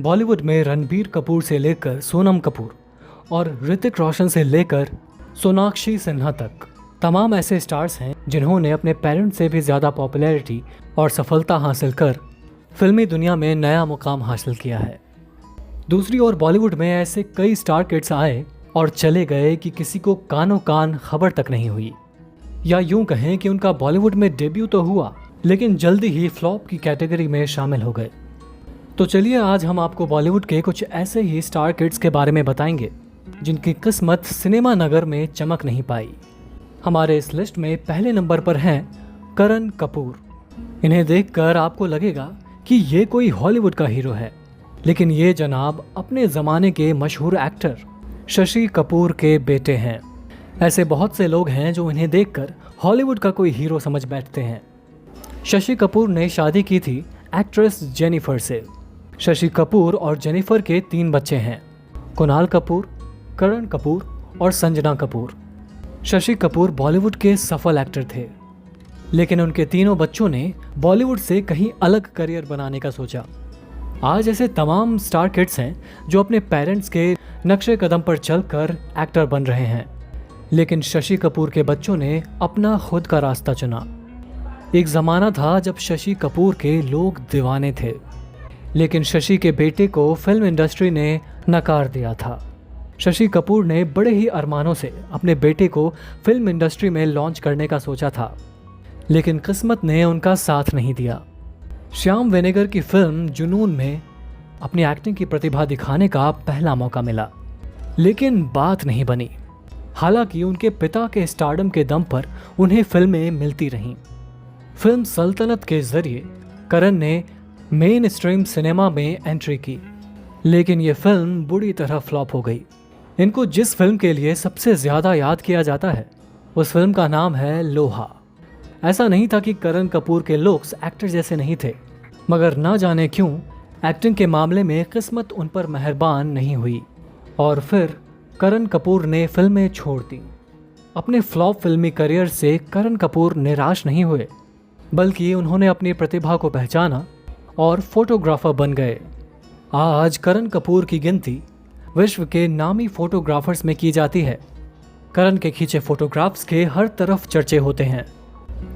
बॉलीवुड में रणबीर कपूर से लेकर सोनम कपूर और ऋतिक रोशन से लेकर सोनाक्षी सिन्हा तक तमाम ऐसे स्टार्स हैं जिन्होंने अपने पेरेंट्स से भी ज़्यादा पॉपुलैरिटी और सफलता हासिल कर फिल्मी दुनिया में नया मुकाम हासिल किया है। दूसरी ओर बॉलीवुड में ऐसे कई स्टार किड्स आए और चले गए कि किसी को कानों कान खबर तक नहीं हुई, या यूं कहें कि उनका बॉलीवुड में डेब्यू तो हुआ लेकिन जल्दी ही फ्लॉप की कैटेगरी में शामिल हो गए। तो चलिए आज हम आपको बॉलीवुड के कुछ ऐसे ही स्टार किड्स के बारे में बताएंगे जिनकी किस्मत सिनेमा नगर में चमक नहीं पाई। हमारे इस लिस्ट में पहले नंबर पर हैं करण कपूर। इन्हें देखकर आपको लगेगा कि ये कोई हॉलीवुड का हीरो है, लेकिन ये जनाब अपने ज़माने के मशहूर एक्टर शशि कपूर के बेटे हैं। ऐसे बहुत से लोग हैं जो इन्हें देखकर हॉलीवुड का कोई हीरो समझ बैठते हैं। शशि कपूर ने शादी की थी एक्ट्रेस जेनिफर से। शशि कपूर और जेनिफर के 3 बच्चे हैं, कुणाल कपूर, करण कपूर और संजना कपूर। शशि कपूर बॉलीवुड के सफल एक्टर थे, लेकिन उनके तीनों बच्चों ने बॉलीवुड से कहीं अलग करियर बनाने का सोचा। आज ऐसे तमाम स्टार किड्स हैं जो अपने पेरेंट्स के नक्शे कदम पर चलकर एक्टर बन रहे हैं, लेकिन शशि कपूर के बच्चों ने अपना खुद का रास्ता चुना। एक ज़माना था जब शशि कपूर के लोग दीवाने थे, लेकिन शशि के बेटे को फिल्म इंडस्ट्री ने नकार दिया था। शशि कपूर ने बड़े ही अरमानों से अपने बेटे को फिल्म इंडस्ट्री में लॉन्च करने का सोचा था, लेकिन किस्मत ने उनका साथ नहीं दिया। श्याम बेनेगल की फिल्म जुनून में अपनी एक्टिंग की प्रतिभा दिखाने का पहला मौका मिला, लेकिन बात नहीं बनी। हालांकि उनके पिता के स्टारडम के दम पर उन्हें फिल्में मिलती रहीं। फिल्म सल्तनत के जरिए करण ने मेन स्ट्रीम सिनेमा में एंट्री की, लेकिन ये फिल्म बुरी तरह फ्लॉप हो गई। इनको जिस फिल्म के लिए सबसे ज़्यादा याद किया जाता है उस फिल्म का नाम है लोहा। ऐसा नहीं था कि करण कपूर के लुक्स एक्टर जैसे नहीं थे, मगर ना जाने क्यों एक्टिंग के मामले में किस्मत उन पर मेहरबान नहीं हुई और फिर करण कपूर ने फिल्में छोड़ दी। अपने फ्लॉप फिल्मी करियर से करण कपूर निराश नहीं हुए, बल्कि उन्होंने अपनी प्रतिभा को पहचाना और फोटोग्राफर बन गए। आज करण कपूर की गिनती विश्व के नामी फोटोग्राफर्स में की जाती है। करण के खींचे फोटोग्राफ्स के हर तरफ चर्चे होते हैं।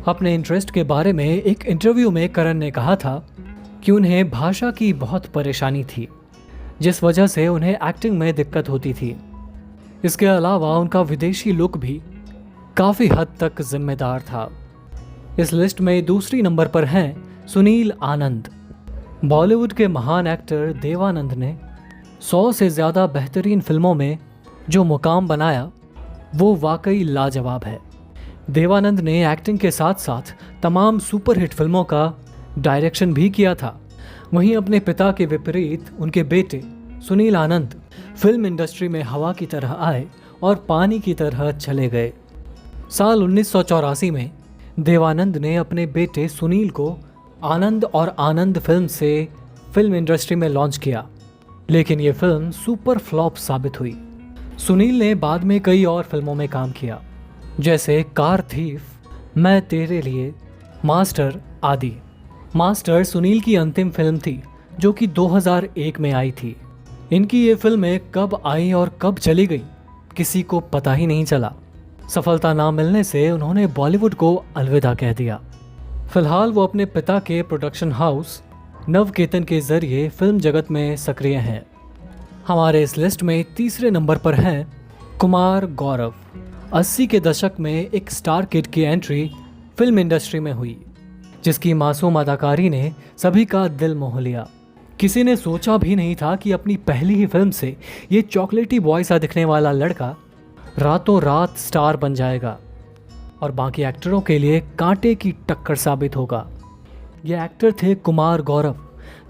अपने इंटरेस्ट के बारे में एक इंटरव्यू में करण ने कहा था कि उन्हें भाषा की बहुत परेशानी थी, जिस वजह से उन्हें एक्टिंग में दिक्कत होती थी। इसके अलावा उनका विदेशी लुक भी काफ़ी हद तक जिम्मेदार था। इस लिस्ट में दूसरी नंबर पर हैं सुनील आनंद। बॉलीवुड के महान एक्टर देवानंद ने 100 से ज़्यादा बेहतरीन फिल्मों में जो मुकाम बनाया वो वाकई लाजवाब है। देवानंद ने एक्टिंग के साथ साथ तमाम सुपरहिट फिल्मों का डायरेक्शन भी किया था। वहीं अपने पिता के विपरीत उनके बेटे सुनील आनंद फिल्म इंडस्ट्री में हवा की तरह आए और पानी की तरह चले गए। साल 1984 में देवानंद ने अपने बेटे सुनील को आनंद और आनंद फिल्म से फिल्म इंडस्ट्री में लॉन्च किया, लेकिन ये फिल्म सुपर फ्लॉप साबित हुई। सुनील ने बाद में कई और फिल्मों में काम किया, जैसे कार थीफ, मैं तेरे लिए, मास्टर आदि। मास्टर सुनील की अंतिम फिल्म थी जो कि 2001 में आई थी। इनकी ये फिल्में कब आई और कब चली गई किसी को पता ही नहीं चला। सफलता ना मिलने से उन्होंने बॉलीवुड को अलविदा कह दिया। फिलहाल वो अपने पिता के प्रोडक्शन हाउस नवकेतन के जरिए फिल्म जगत में सक्रिय हैं। हमारे इस लिस्ट में तीसरे नंबर पर हैं कुमार गौरव। 80 के दशक में एक स्टार किड की एंट्री फिल्म इंडस्ट्री में हुई, जिसकी मासूम अदाकारी ने सभी का दिल मोह लिया। किसी ने सोचा भी नहीं था कि अपनी पहली ही फिल्म से ये चॉकलेटी बॉय सा दिखने वाला लड़का रातों रात स्टार बन जाएगा और बाकी एक्टरों के लिए कांटे की टक्कर साबित होगा। ये एक्टर थे कुमार गौरव,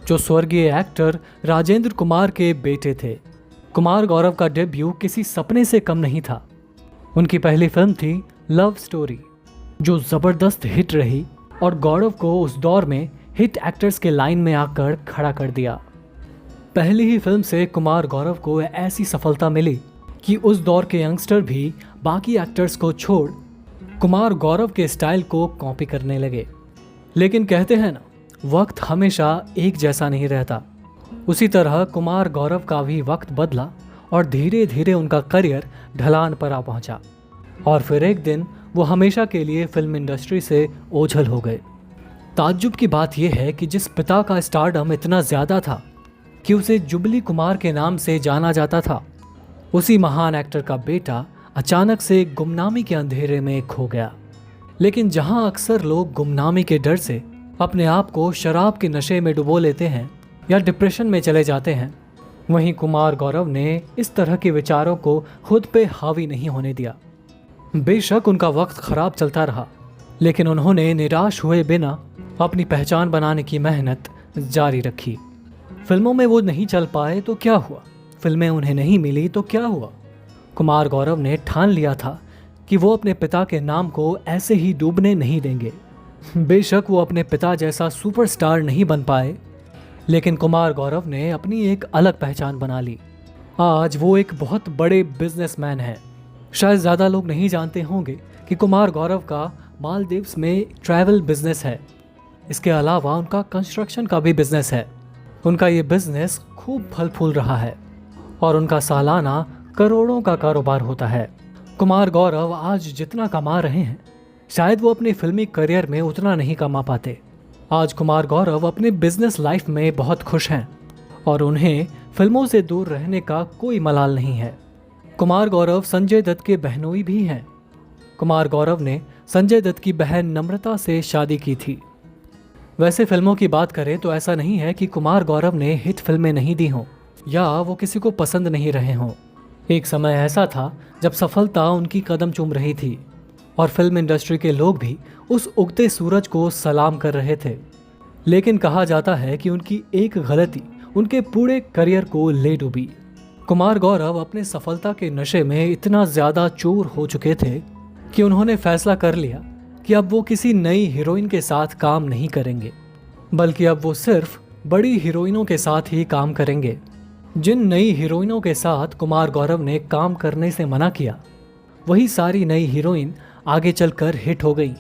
जो स्वर्गीय एक्टर राजेंद्र कुमार के बेटे थे। कुमार गौरव का डेब्यू किसी सपने से कम नहीं था। उनकी पहली फिल्म थी लव स्टोरी, जो ज़बरदस्त हिट रही और गौरव को उस दौर में हिट एक्टर्स के लाइन में आकर खड़ा कर दिया। पहली ही फिल्म से कुमार गौरव को ऐसी सफलता मिली कि उस दौर के यंगस्टर भी बाकी एक्टर्स को छोड़ कुमार गौरव के स्टाइल को कॉपी करने लगे। लेकिन कहते हैं ना, वक्त हमेशा एक जैसा नहीं रहता उसी तरह कुमार गौरव का भी वक्त बदला और धीरे धीरे उनका करियर ढलान पर आ पहुंचा और फिर एक दिन वो हमेशा के लिए फिल्म इंडस्ट्री से ओझल हो गए। ताज्जुब की बात यह है कि जिस पिता का स्टारडम इतना ज़्यादा था कि उसे जुबली कुमार के नाम से जाना जाता था, उसी महान एक्टर का बेटा अचानक से गुमनामी के अंधेरे में खो गया। लेकिन जहां अक्सर लोग गुमनामी के डर से अपने आप को शराब के नशे में डुबो लेते हैं या डिप्रेशन में चले जाते हैं, वहीं कुमार गौरव ने इस तरह के विचारों को खुद पे हावी नहीं होने दिया। बेशक उनका वक्त खराब चलता रहा, लेकिन उन्होंने निराश हुए बिना अपनी पहचान बनाने की मेहनत जारी रखी। फिल्मों में वो नहीं चल पाए तो क्या हुआ, फिल्में उन्हें नहीं मिली तो क्या हुआ। कुमार गौरव ने ठान लिया था कि वो अपने पिता के नाम को ऐसे ही डूबने नहीं देंगे। बेशक वो अपने पिता जैसा सुपरस्टार नहीं बन पाए, लेकिन कुमार गौरव ने अपनी एक अलग पहचान बना ली। आज वो एक बहुत बड़े बिजनेसमैन हैं। शायद ज़्यादा लोग नहीं जानते होंगे कि कुमार गौरव का मालदीव्स में ट्रैवल बिजनेस है। इसके अलावा उनका कंस्ट्रक्शन का भी बिजनेस है। उनका ये बिजनेस खूब फल फूल रहा है और उनका सालाना करोड़ों का कारोबार होता है। कुमार गौरव आज जितना कमा रहे हैं, शायद वो अपने फिल्मी करियर में उतना नहीं कमा पाते। आज कुमार गौरव अपने बिजनेस लाइफ में बहुत खुश हैं और उन्हें फिल्मों से दूर रहने का कोई मलाल नहीं है। कुमार गौरव संजय दत्त के बहनोई भी हैं। कुमार गौरव ने संजय दत्त की बहन नम्रता से शादी की थी। वैसे फिल्मों की बात करें तो ऐसा नहीं है कि कुमार गौरव ने हिट फिल्में नहीं दी हों या वो किसी को पसंद नहीं रहे हों। एक समय ऐसा था जब सफलता उनकी कदम चूम रही थी और फिल्म इंडस्ट्री के लोग भी उस उगते सूरज को सलाम कर रहे थे। लेकिन कहा जाता है कि उनकी एक गलती उनके पूरे करियर को ले डूबी। कुमार गौरव अपने सफलता के नशे में इतना ज़्यादा चूर हो चुके थे कि उन्होंने फैसला कर लिया कि अब वो किसी नई हीरोइन के साथ काम नहीं करेंगे, बल्कि अब वो सिर्फ बड़ी हीरोइनों के साथ ही काम करेंगे। जिन नई हीरोइनों के साथ कुमार गौरव ने काम करने से मना किया, वही सारी नई हीरोइन आगे चलकर हिट हो गई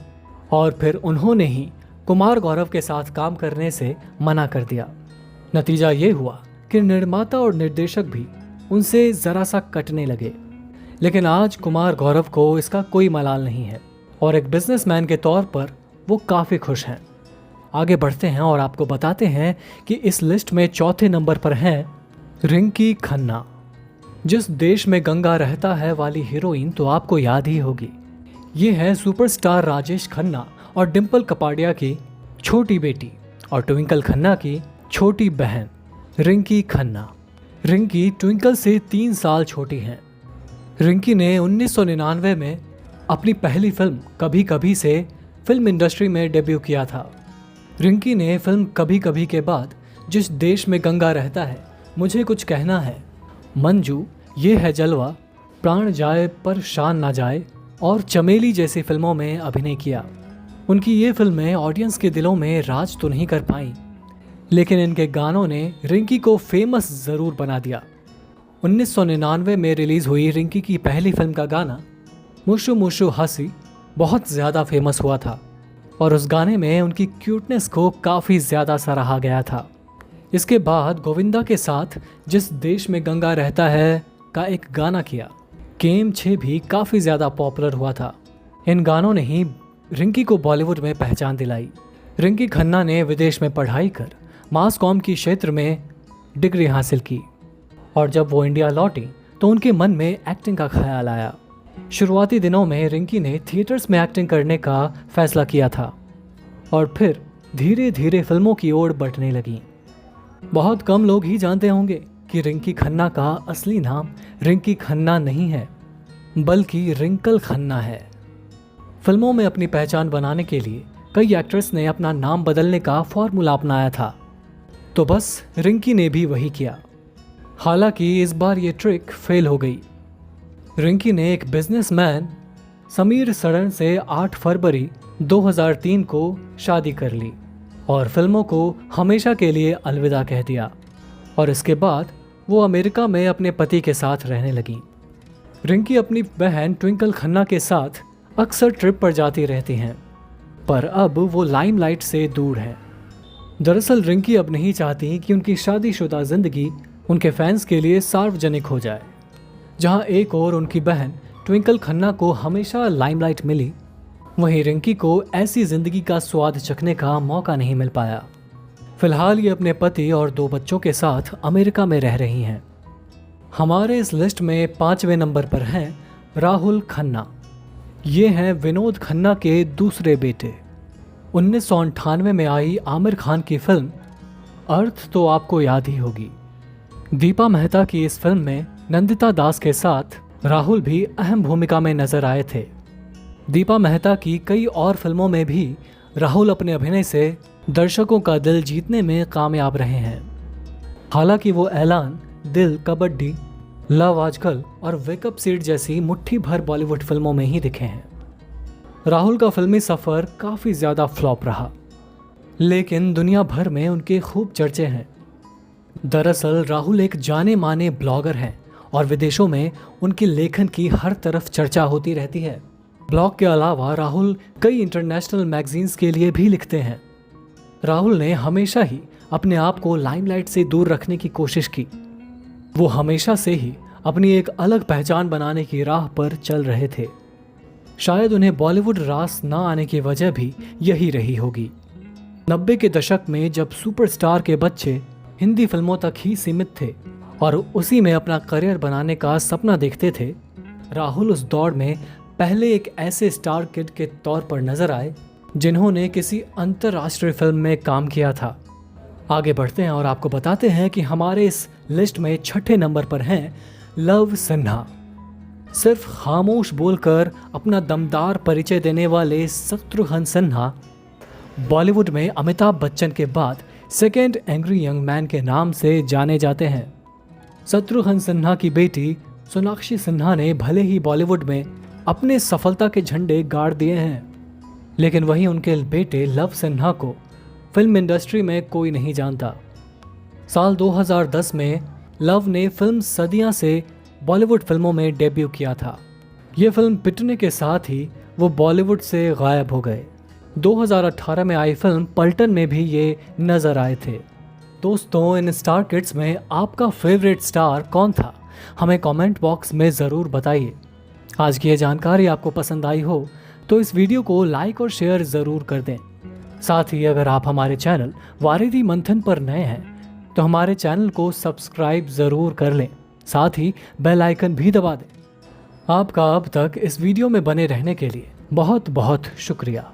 और फिर उन्होंने ही कुमार गौरव के साथ काम करने से मना कर दिया। नतीजा ये हुआ कि निर्माता और निर्देशक भी उनसे ज़रा सा कटने लगे। लेकिन आज कुमार गौरव को इसका कोई मलाल नहीं है और एक बिजनेसमैन के तौर पर वो काफ़ी खुश हैं। आगे बढ़ते हैं और आपको बताते हैं कि इस लिस्ट में चौथे नंबर पर हैं रिंकी खन्ना। जिस देश में गंगा रहता है वाली हीरोइन तो आपको याद ही होगी। ये है सुपरस्टार राजेश खन्ना और डिम्पल कपाड़िया की छोटी बेटी और ट्विंकल खन्ना की छोटी बहन रिंकी खन्ना। रिंकी ट्विंकल से 3 साल छोटी हैं। रिंकी ने 1999 में अपनी पहली फिल्म कभी कभी से फिल्म इंडस्ट्री में डेब्यू किया था। रिंकी ने फिल्म कभी कभी के बाद जिस देश में गंगा रहता है, मुझे कुछ कहना है, मंजू, ये है जलवा, प्राण जाए पर शान ना जाए और चमेली जैसी फिल्मों में अभिनय किया। उनकी ये फिल्में ऑडियंस के दिलों में राज तो नहीं कर पाईं, लेकिन इनके गानों ने रिंकी को फेमस ज़रूर बना दिया। 1999 में रिलीज़ हुई रिंकी की पहली फिल्म का गाना मुशु मुशु हंसी बहुत ज़्यादा फेमस हुआ था और उस गाने में उनकी क्यूटनेस को काफ़ी ज़्यादा सराहा गया था। इसके बाद गोविंदा के साथ जिस देश में गंगा रहता है का एक गाना किया, केम 6 भी काफ़ी ज़्यादा पॉपुलर हुआ था। इन गानों ने ही रिंकी को बॉलीवुड में पहचान दिलाई। रिंकी खन्ना ने विदेश में पढ़ाई कर मास कॉम की क्षेत्र में डिग्री हासिल की और जब वो इंडिया लौटी तो उनके मन में एक्टिंग का ख्याल आया। शुरुआती दिनों में रिंकी ने थिएटर्स में एक्टिंग करने का फैसला किया था और फिर धीरे धीरे फिल्मों की ओर बढ़ने लगी। बहुत कम लोग ही जानते होंगे कि रिंकी खन्ना का असली नाम रिंकी खन्ना नहीं है, बल्कि रिंकल खन्ना है। फिल्मों में अपनी पहचान बनाने के लिए कई एक्ट्रेस ने अपना नाम बदलने का फॉर्मूला अपनाया था, तो बस रिंकी ने भी वही किया। हालांकि इस बार ये ट्रिक फेल हो गई। रिंकी ने एक बिजनेसमैन समीर सड़न से 8 फरवरी 2003 को शादी कर ली और फिल्मों को हमेशा के लिए अलविदा कह दिया और इसके बाद वो अमेरिका में अपने पति के साथ रहने लगी। रिंकी अपनी बहन ट्विंकल खन्ना के साथ अक्सर ट्रिप पर जाती रहती हैं, पर अब वो लाइमलाइट से दूर है। दरअसल रिंकी अब नहीं चाहती कि उनकी शादीशुदा जिंदगी उनके फैंस के लिए सार्वजनिक हो जाए। जहां एक और उनकी बहन ट्विंकल खन्ना को हमेशा लाइमलाइट मिली, वहीं रिंकी को ऐसी जिंदगी का स्वाद चखने का मौका नहीं मिल पाया। फिलहाल ये अपने पति और 2 बच्चों के साथ अमेरिका में रह रही हैं। हमारे इस लिस्ट में 5वें नंबर पर हैं राहुल खन्ना। ये हैं विनोद खन्ना के दूसरे बेटे। 1998 में आई आमिर खान की फिल्म अर्थ तो आपको याद ही होगी। दीपा मेहता की इस फिल्म में नंदिता दास के साथ राहुल भी अहम भूमिका में नजर आए थे। दीपा मेहता की कई और फिल्मों में भी राहुल अपने अभिनय से दर्शकों का दिल जीतने में कामयाब रहे हैं। हालांकि वो ऐलान, दिल, कबड्डी, लव आजकल और वेकअप सीट जैसी मुट्ठी भर बॉलीवुड फिल्मों में ही दिखे हैं। राहुल का फिल्मी सफर काफी ज्यादा फ्लॉप रहा, लेकिन दुनिया भर में उनके खूब चर्चे हैं। दरअसल राहुल एक जाने माने ब्लॉगर हैं और विदेशों में उनके लेखन की हर तरफ चर्चा होती रहती है। ब्लॉग के अलावा राहुल कई इंटरनेशनल मैगजीन्स के लिए भी लिखते हैं। राहुल ने हमेशा ही अपने आप को लाइमलाइट से दूर रखने की कोशिश की। वो हमेशा से ही अपनी एक अलग पहचान बनाने की राह पर चल रहे थे। शायद उन्हें बॉलीवुड रास ना आने की वजह भी यही रही होगी। 90 के दशक में जब सुपरस्टार के बच्चे हिंदी फिल्मों तक ही सीमित थे और उसी में अपना करियर बनाने का सपना देखते थे, राहुल उस दौड़ में पहले एक ऐसे स्टार किड के तौर पर नजर आए जिन्होंने किसी अंतर्राष्ट्रीय फिल्म में काम किया था। आगे बढ़ते हैं और आपको बताते हैं कि हमारे इस लिस्ट में 6ठे नंबर पर हैं लव सिन्हा। सिर्फ खामोश बोलकर अपना दमदार परिचय देने वाले शत्रुघ्न सिन्हा बॉलीवुड में अमिताभ बच्चन के बाद सेकेंड एंग्री यंग मैन के नाम से जाने जाते हैं। शत्रुघ्न सिन्हा की बेटी सोनाक्षी सिन्हा ने भले ही बॉलीवुड में अपने सफलता के झंडे गाड़ दिए हैं, लेकिन वहीं उनके बेटे लव सिन्हा को फिल्म इंडस्ट्री में कोई नहीं जानता। साल 2010 में लव ने फिल्म सदियां से बॉलीवुड फिल्मों में डेब्यू किया था। ये फिल्म पिटने के साथ ही वो बॉलीवुड से गायब हो गए। 2018 में आई फिल्म पलटन में भी ये नजर आए थे। दोस्तों, इन स्टार किड्स में आपका फेवरेट स्टार कौन था? हमें कमेंट बॉक्स में ज़रूर बताइए। आज की ये जानकारी आपको पसंद आई हो तो इस वीडियो को लाइक और शेयर ज़रूर कर दें। साथ ही अगर आप हमारे चैनल वारिधि मंथन पर नए हैं तो हमारे चैनल को सब्सक्राइब ज़रूर कर लें, साथ ही बेल आइकन भी दबा दें। आपका अब तक इस वीडियो में बने रहने के लिए बहुत बहुत शुक्रिया।